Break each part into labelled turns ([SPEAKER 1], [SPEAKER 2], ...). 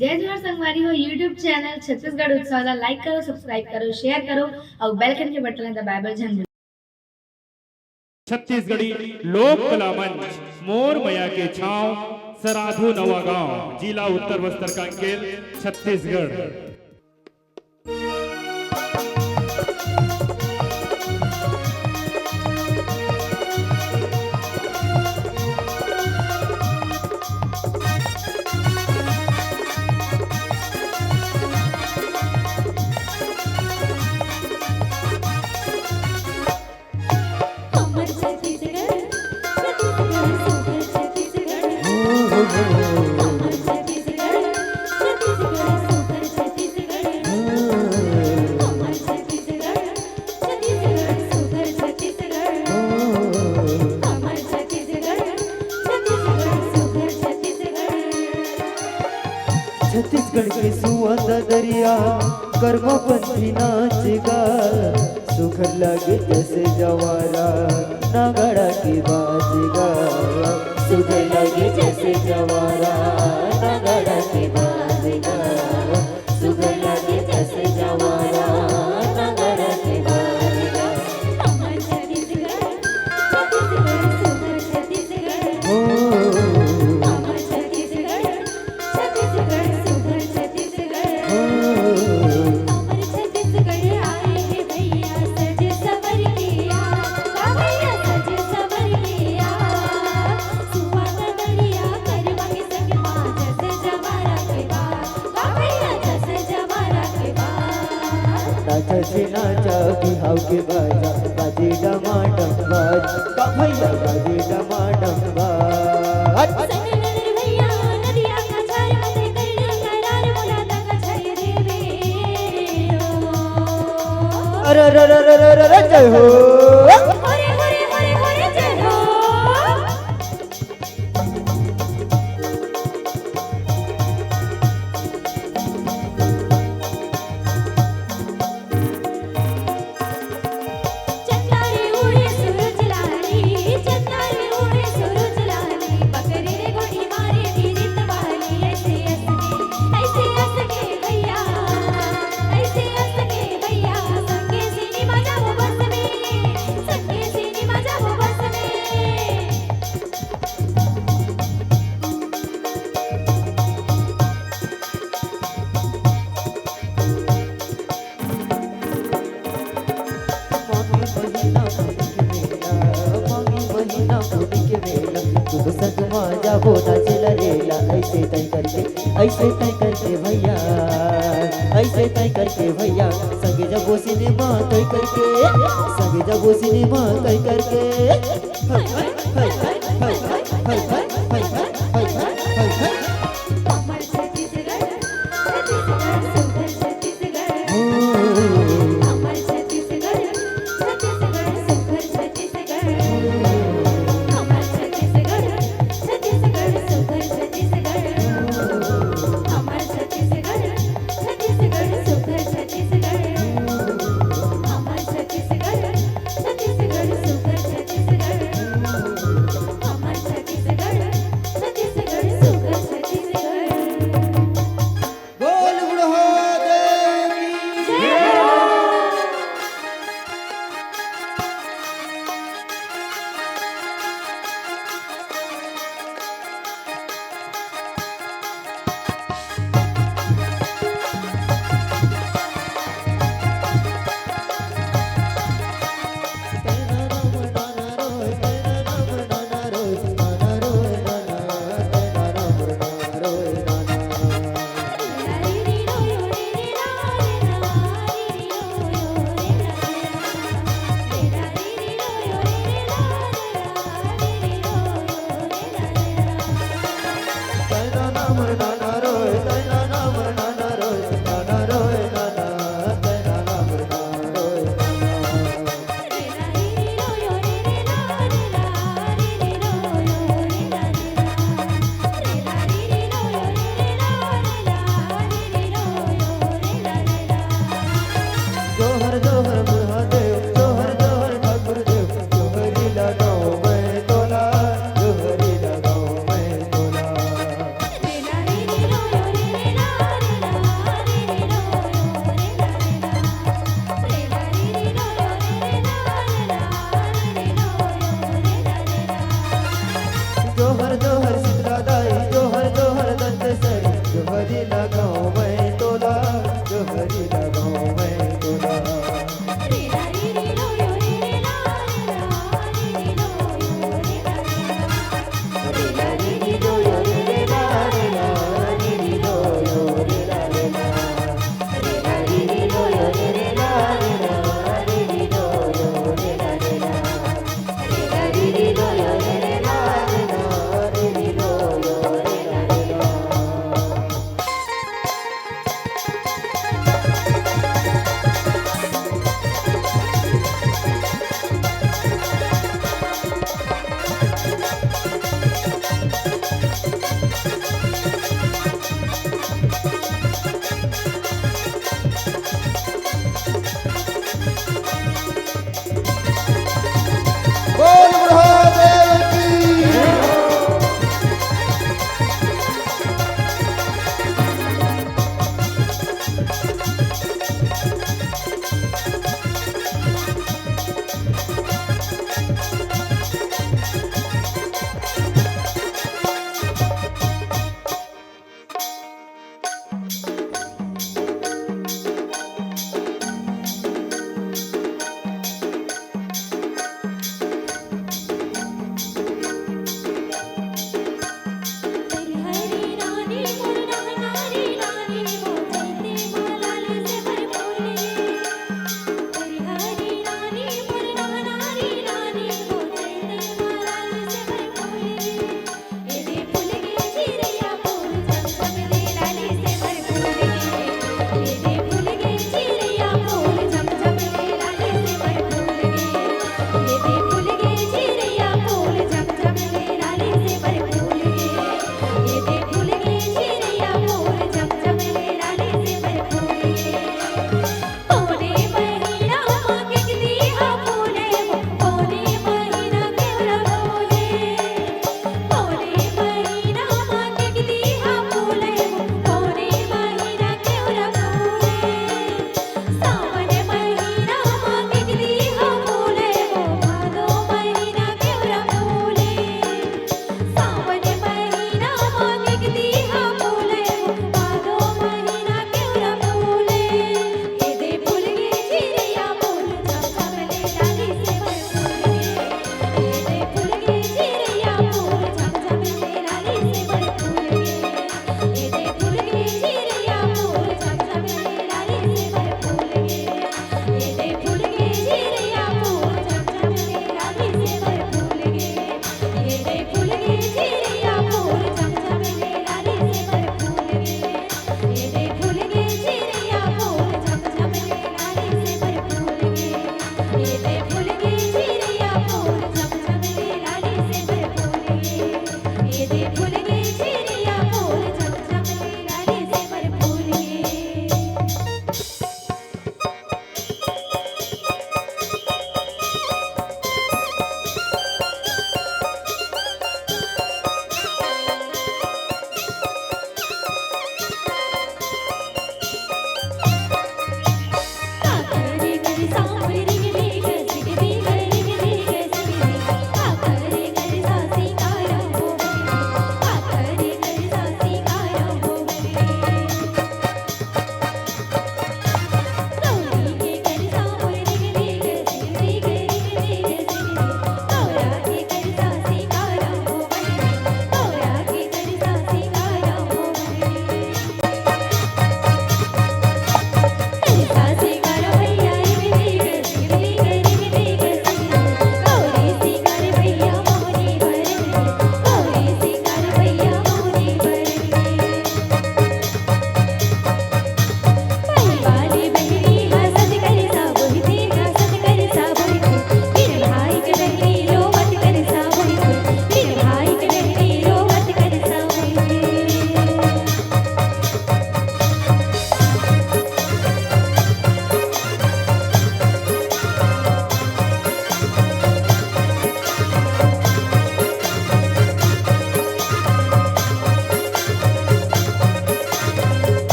[SPEAKER 1] जय जोहार संगवारी हो यूट्यूब चैनल छत्तीसगढ़ उत्सव लाइक करो सब्सक्राइब करो शेयर करो और बेल आइकन के बटन दबाए बर झन
[SPEAKER 2] छत्तीसगढ़ी लोक कला मंच मोर मया के छाव सराधु नवागांव जिला उत्तर बस्तर कांकेर छत्तीसगढ़।
[SPEAKER 3] छत्तीसगढ़ के सुवंद दरिया कर्मबंधी नाचेगा सुखर लगे जैसे जवारा नागड़ा की बाजेगा सुखर लगे जैसे जवारा नागड़ा की बाजेगा सुखर लगे जैसे जवारा नागड़ा की बाजेगा।
[SPEAKER 4] हमार छत्तीसगढ़ सुंदर छत्तीसगढ़
[SPEAKER 3] ओ
[SPEAKER 4] हमार छत्तीसगढ़ सुंदर छत्तीसगढ़ हमार छत्तीसगढ़ आए हैं भैया सज सवर के आ भैया सज सवर के आ सुहाग दरिया करवा के संग माँ जैसे जवारा के बा भैया जैसे जवारा के बा
[SPEAKER 3] नाचा से नाचा बिहाव के बाजा बाजे डमाडम बाज का भैया बाजे डमाडम बाज।
[SPEAKER 4] सननर भैया नदिया का झार मते करना करार मोला तक छाय देवे
[SPEAKER 3] अरे अरे अरे अरे अरे अरे जय हो।
[SPEAKER 4] होरे होरे होरे होरे जय हो। चंदारे उड़े सूरज लाली चंदारे उड़े सूरज लाली पकड़े रे गोड़ी मारे गिरित वाली ऐसे हंस के भैया संगे सिनेमा जाओ बस में संगे सिनेमा जाओ बस में
[SPEAKER 3] मांगी महीना पूरी के बेला तुम संग माजा होना चला रेला ऐसे तय करके भैया ऐसे तय करके भैया संगे जब वो सिनेमा तय करके संगे जब वो सिनेमा तय करके हाय हाय हाय हाय हाय हाय हाय हाय हाय हाय हाय हाय हाय।
[SPEAKER 4] हमार छत्तीसगढ़ सुंदर छत्तीसगढ़
[SPEAKER 3] ओ
[SPEAKER 4] हमार छत्तीसगढ़ सुंदर छत्तीसगढ़ हमार छत्तीसगढ़ सुंदर छत्तीसगढ़ हमार छत्तीसगढ़ सुंदर छत्तीसगढ़ हमार छत्तीसगढ़ सुंदर छत्तीसगढ़ हमार छत्तीसगढ़
[SPEAKER 3] हरी लगाऊं मैं तोला, जो हरी लगाऊं मैं तोला।
[SPEAKER 4] रे ला रे रे लो यो रे ला रे लो यो रे ला
[SPEAKER 3] रे ला रे री लो यो रे ला रे ला रे री लो यो रे ला रे ला। रे ला रे री लो यो रे ला रे ला रे री लो यो रे ला रे ला। रे ला रे री लो यो रे ला रे ला रे री लो यो रे ला रे ला।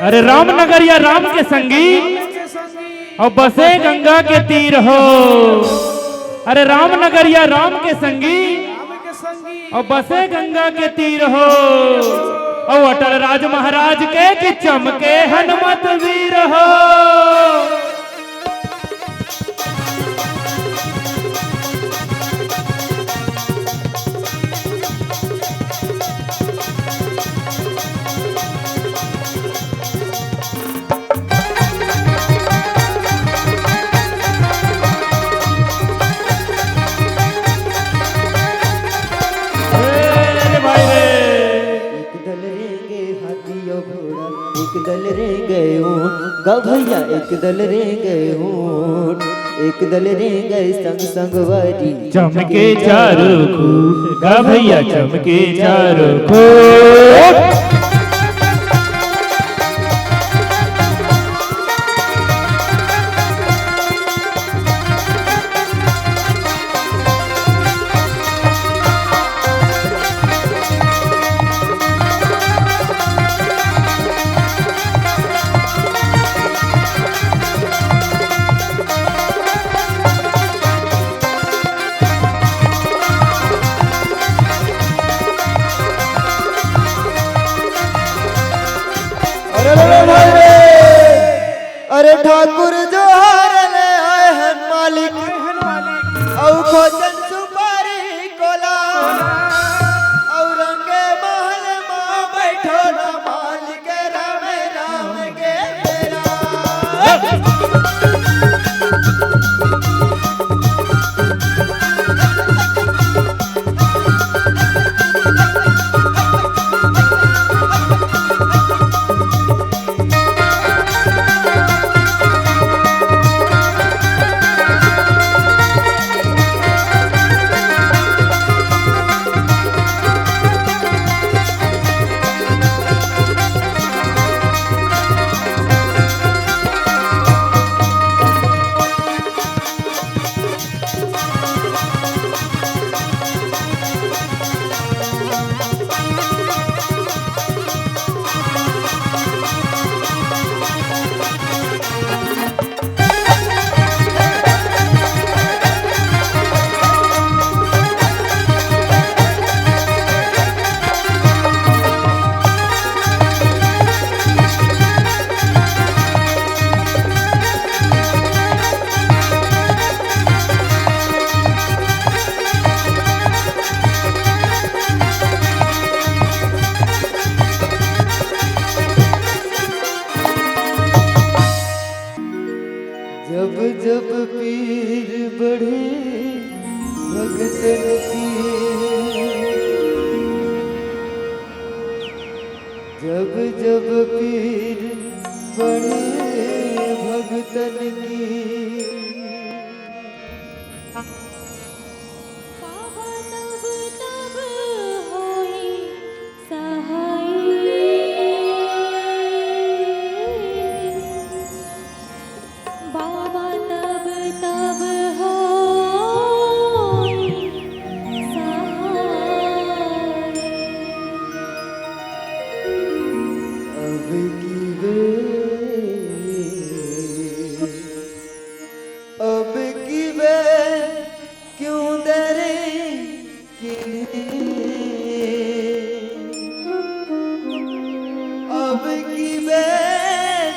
[SPEAKER 2] अरे रामनगर या राम के संगी और बसे गंगा के तीर हो। अरे रामनगर या राम के संगी और बसे गंगा के तीर हो। और अटल राज महाराज के कि चमके हनुमत वीर हो।
[SPEAKER 3] एक दल रेंगे ऊंट गा भैया, एक दल रेंगे ऊंट, एक दल रेंगे संग संग वारी
[SPEAKER 2] चमके चारों खूट गा भैया, चमके चारों खूट।
[SPEAKER 3] अरे ठाकुर जो हार ले आए हैं मालिक, औ खोजन सुपारी कोला, और रंगे महल मां बैठो ना मालिक राम राम के मेरा। जब जब पीर बढ़े भगतन की, जब जब पीर बढ़े भगतन की,
[SPEAKER 4] बाबा तब तब होई सहाय, बाबा तब तब होई सहाय।
[SPEAKER 3] अब की बेर, अब की बेर क्यों डरे अब की बेर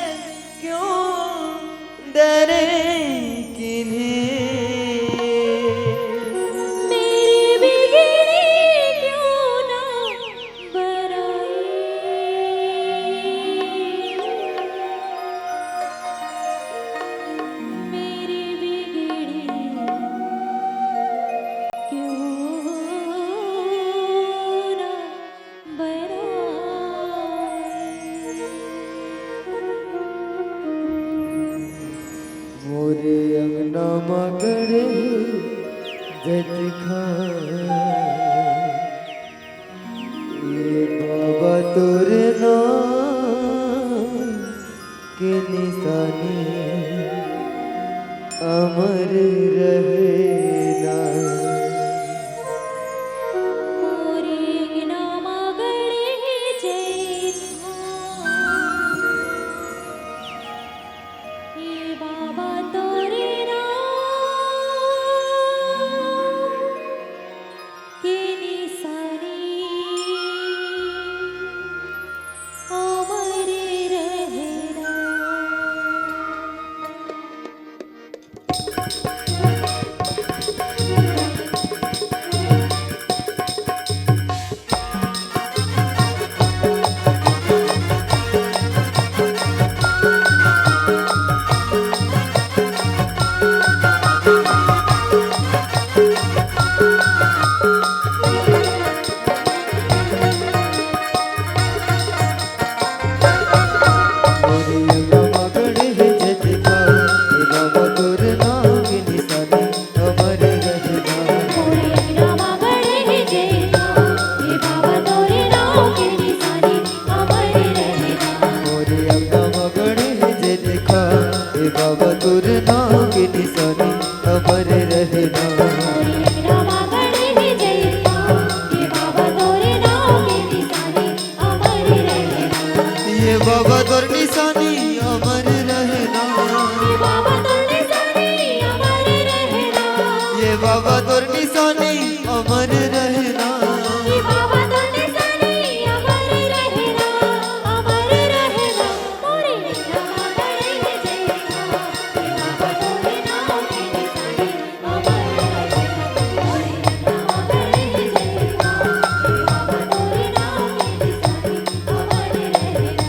[SPEAKER 3] क्यों डरे
[SPEAKER 4] मेरी बिगड़ी क्यों ना बराई, मेरी बिगड़ी क्यों ना बराई।
[SPEAKER 3] मोरे अंगना मगड़े जत खान, ये बाबा तोरे नाम के निशानी अमर रहेना।
[SPEAKER 4] मोरे अंगना मगड़े जय
[SPEAKER 3] देखा ए बाबा तोर नाम के निशानी अमर रहना
[SPEAKER 4] रामा गणे जयता ये बाबा तोरे नाम के निशानी अमर रहना
[SPEAKER 3] ये बाबा तोर निशानी अमर रहना
[SPEAKER 4] ये बाबा तोरे निशानी अमर रहना
[SPEAKER 3] ये बाबा तोर निशानी अमर रहना
[SPEAKER 4] ये बाबा तोरे निशानी अमर रहना मोरे रामा गणे जयता ये बाबा तोरे नाम के निशानी अमर रहना मोरे रामा गणे जयता ये बाबा तोरे नाम के निशानी अमर रहना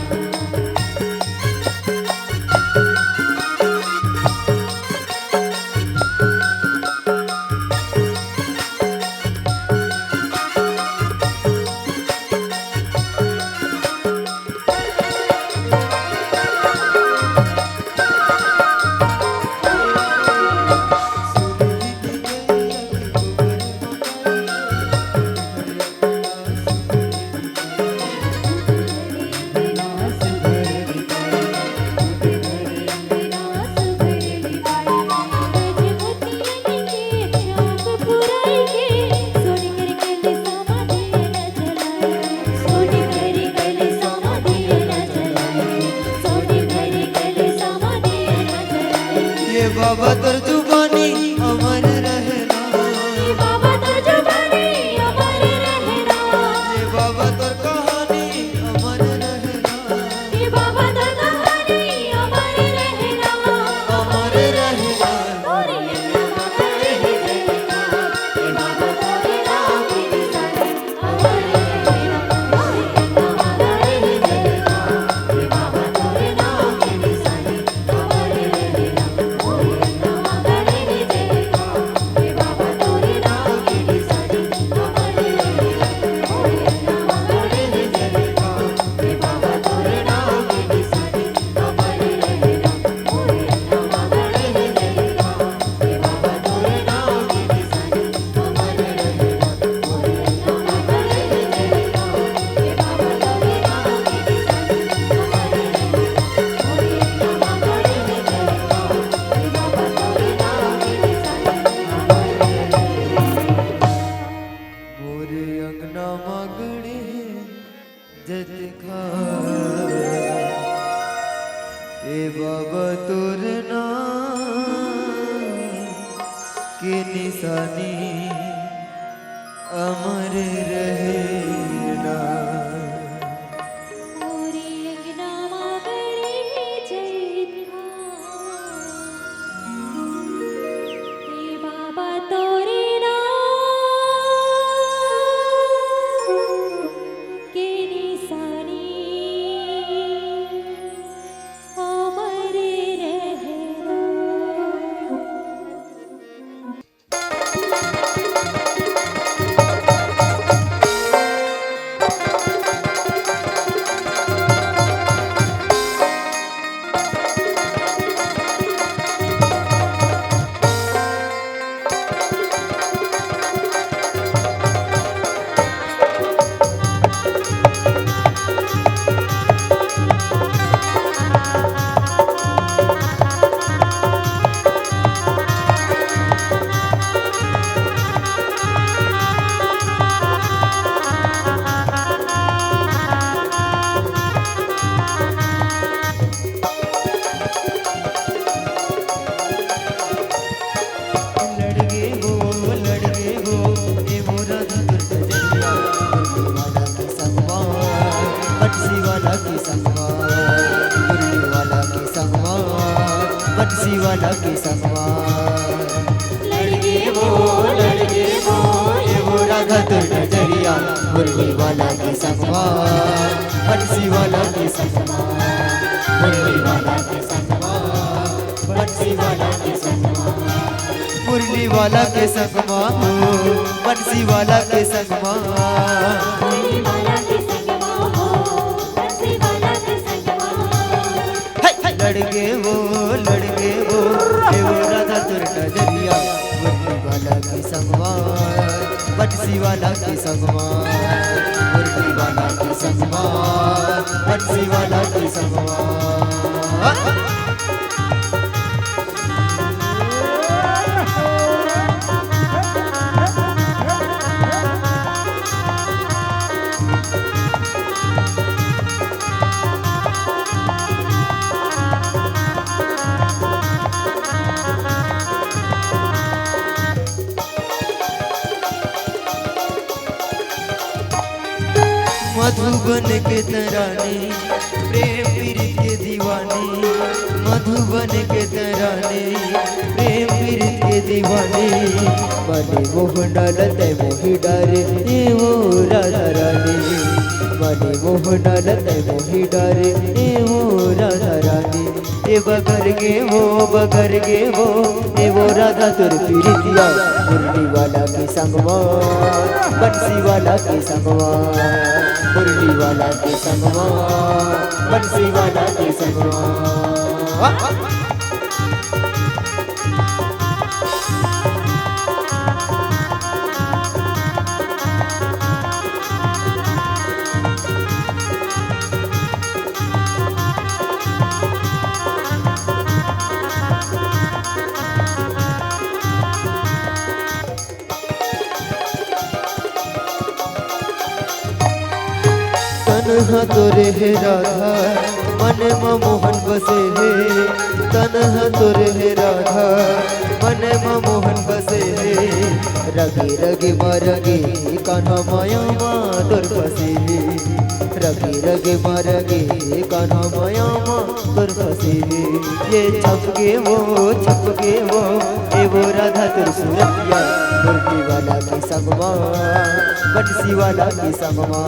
[SPEAKER 3] ये बाबा तोर जुबानी अमर रहना
[SPEAKER 4] ये बाबा तोर जुबानी अमर रहना
[SPEAKER 3] ये बाबा तोर कहानी अमर रहना
[SPEAKER 4] ये बाबा तोर कहानी अमर रहना
[SPEAKER 3] अमर रहना
[SPEAKER 4] मोरे रामा गणे जयता ये बाबा तोरे नाम के निशानी अमर रहना मोरे रामा गणे जयता ये बाबा तोरे नाम के निशानी अमर रहना मोरे रामा गणे जयता ये बाबा तोरे नाम के निशानी अमर रहना मोरे रामा गणे जयता ये बाबा तोरे नाम के निशानी अमर रहना मोरे रामा गणे जयता ये बाबा तोरे नाम के निशानी अमर रहना मोरे रामा गणे जयता ये बाबा तोरे नाम के निशानी अमर रहना मोरे रामा गणे जयता ये बाबा तोरे नाम के निशानी
[SPEAKER 3] मोरे अंगना मागणे जत खा ए बाबा तोर नाम के निशानी अमर रहना
[SPEAKER 4] मोरे अंगना मागणे जयता हे बाबा तोरे नाम के निशानी अमर रहना
[SPEAKER 3] बंसी वाला के संगवार
[SPEAKER 4] लड़के वो
[SPEAKER 3] ये वो राधा तो नजरिया मुरली वाला के संगवार बंसी वाला के संगवार मुरली वाला के संगवार बंसी वाला के संगवार मुरली वाला के संगवार बंसी वाला के संगवार
[SPEAKER 4] मुरली वाला के संगमा हो बंसी वाला के संगमा
[SPEAKER 3] लड़के वो ये वो राधा तुर नजरिया मुरली वाला के संगवार बंसी वाला के संगवार मुरली वाला के संगवार बंसी वाला के संगवार मधुबन के तराने प्रेम पीरित के दीवाने, मधुबन के तराने प्रेम पीरित के दीवाने, मने मोह डालत मोहि डारे ए वो राधा रानी, मने मोह डालत मोहि डारे ए वो राधा रानी, ए बगर गे वो राधा तुर पीरितिया, मुरली वाला के संगवा बंसी वाला के संगवा, मुरली वाला के संगवा बंसी वाला के संगवा। तन्हा तोरे हे राधा मन में मोहन बसे हे, तन्हा तोरे हे राधा मन में मोहन बसे हे, रगे रगे मरगे कान्हा माया माँ तोर फसे हे, रगे रगे मरगे कान्हा माया माँ तोर फसे हे, ये छपके वो ए वो राधा तोर सूरतिया, मुरली वाला के संगवा बंसी वाला के संगवा,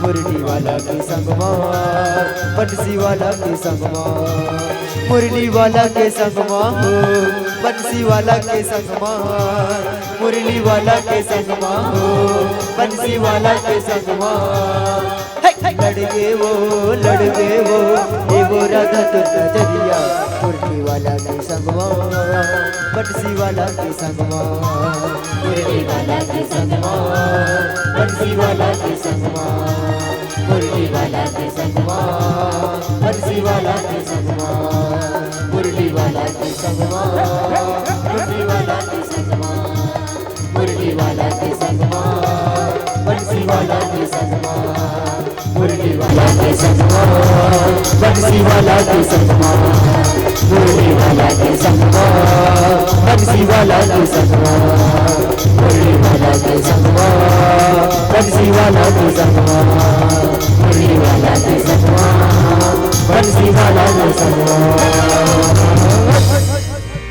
[SPEAKER 3] मुरली वाला के संगवा बंसी वाला के संगवा, मुरली वाला के संगवा हो बंसी वाला के संगवा, मुरली वाला के संगवा हो बंसी वाला के संगवा, लड़गे वो ए वो राधा तुर नजरिया, मुरली वाला के संगवा बंसी वाला के संगवा, मुरली वाला के संगवा बंसी वाला के संगवा, मुरली वाला के संगवा बंसी वाला के संगवा, मुरली वाला के संगवा बंसी वाला के संगवा, मुरली वाला के संगवा बंसी वाला के संगवा, मुरली वाला के संगवा बंसी वाला के संगवा, मुरली वाला के संगवा बंसी वाला के संगवा, मुरली वाला के संगवा बंसी वाला के संगवा, मुरली वाला के संगवा बंसी वाला के संगवा।